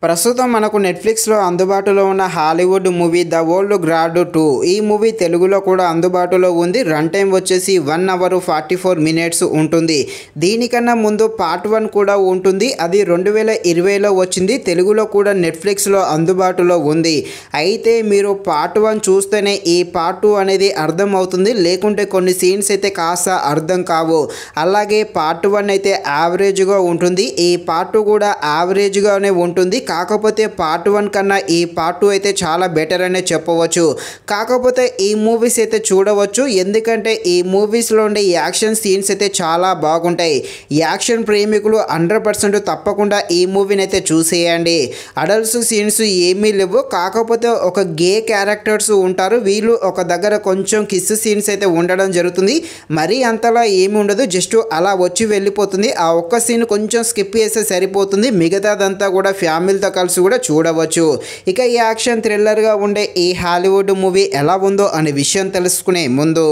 ప్రస్తుతం మనకు నెట్‌ఫ్లిక్స్‌లో అందుబాటులో ఉన్న Hollywood movie 'the old guard 2' ఈ మూవీ తెలుగులో కూడా అందుబాటులో ఉంది. రన్ టైమ్ వచ్చేసి 1 అవర్ 44 మినిట్స్ ఉంటుంది. దీనికన్నా ముందు పార్ట్ 1 కూడా ఉంటుంది. అది 2020లో వచ్చింది. తెలుగులో కూడా నెట్‌ఫ్లిక్స్‌లో అందుబాటులో ఉంది. అయితే మీరు పార్ట్ 1 చూస్తేనే ఈ పార్ట్ 2 అనేది అర్థం అవుతుంది. లేకుంటే కొన్ని సీన్స్ అయితే కాస్త అర్థం కావు. అలాగే పార్ట్ 1 అయితే యావరేజ్‌గా ఉంటుంది. ఈ పార్ట్ 2 కూడా యావరేజ్‌గానే ఉంటుంది. కాకపోతే పార్ట్ 1 కన్నా ఈ పార్ట్ 2 అయితే చాలా బెటర్ అనే చెప్పవచ్చు. కాకపోతే ఈ మూవీస్ అయితే చూడవచ్చు. ఎందుకంటే ఈ మూవీస్లో ఉండే యాక్షన్ సీన్స్ అయితే చాలా బాగుంటాయి. యాక్షన్ ప్రేమికులు 100% తప్పకుండా ఈ మూవీని అయితే చూసేయండి. అడల్ట్స్ సీన్స్ ఏమీ లేవు. కాకపోతే ఒక గే క్యారెక్టర్స్ ఉంటారు. వీళ్ళు ఒక దగ్గర కొంచెం కిస్ సీన్స్ అయితే ఉండడం జరుగుతుంది. మరీ అంతలా ఏమి ఉండదు. జస్ట్ అలా వచ్చి వెళ్ళిపోతుంది. ఆ ఒక్క సీన్ కొంచెం స్కిప్ చేస్తే సరిపోతుంది. మిగతాదంతా కూడా ఫ్యామిలీతో కలిసి కూడా చూడవచ్చు. ఇక ఈ యాక్షన్ థ్రిల్లర్గా ఉండే ఈ హాలీవుడ్ మూవీ ఎలా ఉందో అనే విషయం తెలుసుకునే ముందు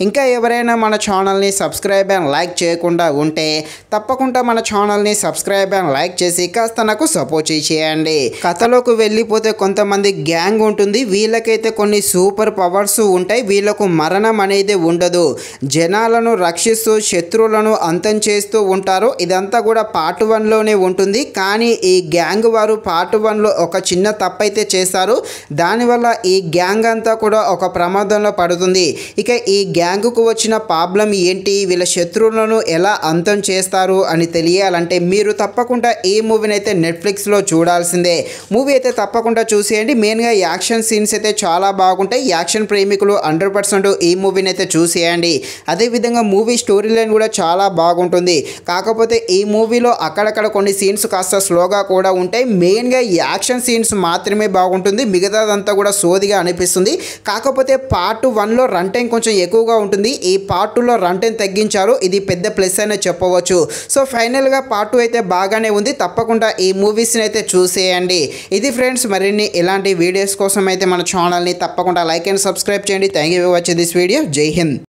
ఇంకా ఎవరైనా మన ఛానల్ని సబ్స్క్రైబ్ అండ్ లైక్ చేయకుండా ఉంటే తప్పకుండా మన ఛానల్ని సబ్స్క్రైబ్ అండ్ లైక్ చేసి కాస్త నాకు సపోర్ట్ చేయండి. కథలోకి వెళ్ళిపోతే కొంతమంది గ్యాంగ్ ఉంటుంది. వీళ్ళకైతే కొన్ని సూపర్ పవర్స్ ఉంటాయి. వీళ్ళకు మరణం అనేది ఉండదు. జనాలను రక్షిస్తూ శత్రువులను అంతం చేస్తూ ఉంటారు. ఇదంతా కూడా పార్ట్ 1లోనే ఉంటుంది. కానీ ఈ గ్యాంగ్ వారు పార్ట్ 1లో ఒక చిన్న తప్పైతే చేస్తారు. దానివల్ల ఈ గ్యాంగ్ అంతా కూడా ఒక ప్రమాదంలో పడుతుంది. ఇక ఈ గ్యాంగ్కు వచ్చిన ప్రాబ్లం ఏంటి, వీళ్ళ శత్రువులను ఎలా అంతం చేస్తారు అని తెలియాలంటే మీరు తప్పకుండా ఈ మూవీని అయితే నెట్‌ఫ్లిక్స్లో చూడాల్సిందే. మూవీ అయితే తప్పకుండా చూసేయండి. మెయిన్గా యాక్షన్ సీన్స్ అయితే చాలా బాగుంటాయి. యాక్షన్ ప్రేమికులు 100% ఈ మూవీని అయితే చూసేయండి. అదేవిధంగా మూవీ స్టోరీ లైన్ కూడా చాలా బాగుంటుంది. కాకపోతే ఈ మూవీలో అక్కడక్కడ కొన్ని సీన్స్ కాస్త స్లోగా కూడా ఉంటాయి. మెయిన్గా యాక్షన్ సీన్స్ మాత్రమే బాగుంటుంది. మిగతాదంతా కూడా సోదిగా అనిపిస్తుంది. కాకపోతే పార్ట్ 1లో రన్ టైం కొంచెం ఎక్కువగా ఉంటుంది. ఈ పార్ట్ 2లో రన్ టైం తగ్గించారు. ఇది పెద్ద ప్లస్ అనే చెప్పవచ్చు. సో ఫైనల్గా పార్ట్ 2 అయితే బాగానే ఉంది. తప్పకుండా ఈ మూవీస్ని అయితే చూసేయండి. ఇది ఫ్రెండ్స్, మరిన్ని ఇలాంటి వీడియోస్ కోసం అయితే మన ఛానల్ని తప్పకుండా లైక్ అండ్ సబ్స్క్రైబ్ చేయండి. Thank you for watching this video. జై హింద్.